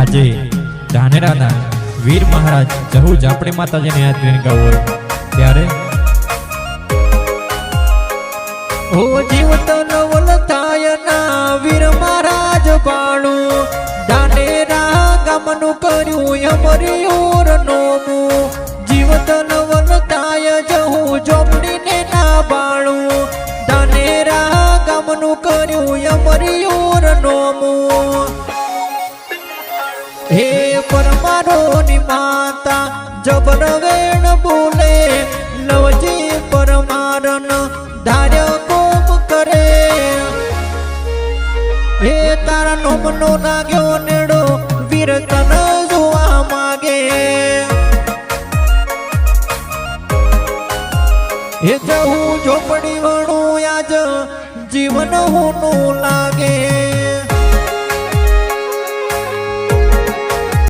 આજે ધાનેરાના વીર મહારાજ જહુ જાપડી માતાજીને યાદ કરીને ગાવું ત્યારે હો જીવત નવલ થાય ના વીર મહારાજ બાણું ધાનેરા ગામનું કર્યું અમરી ઓર નોમું જીવત નવલ થાય જહુ ઝોપડીને ના બાણું ધાનેરા ગામનું કર્યું અમરી ઓર નોમું હે પરમારોની માતા જબર વેણ બોલે લવજી પરમારન ધાર્ય કોમ કરે હે તારા નોમનો લાગ્યો નેડો વીર તન જોવા માગે હે જહુ ઝોપડી વણું આજ જીવન હોનું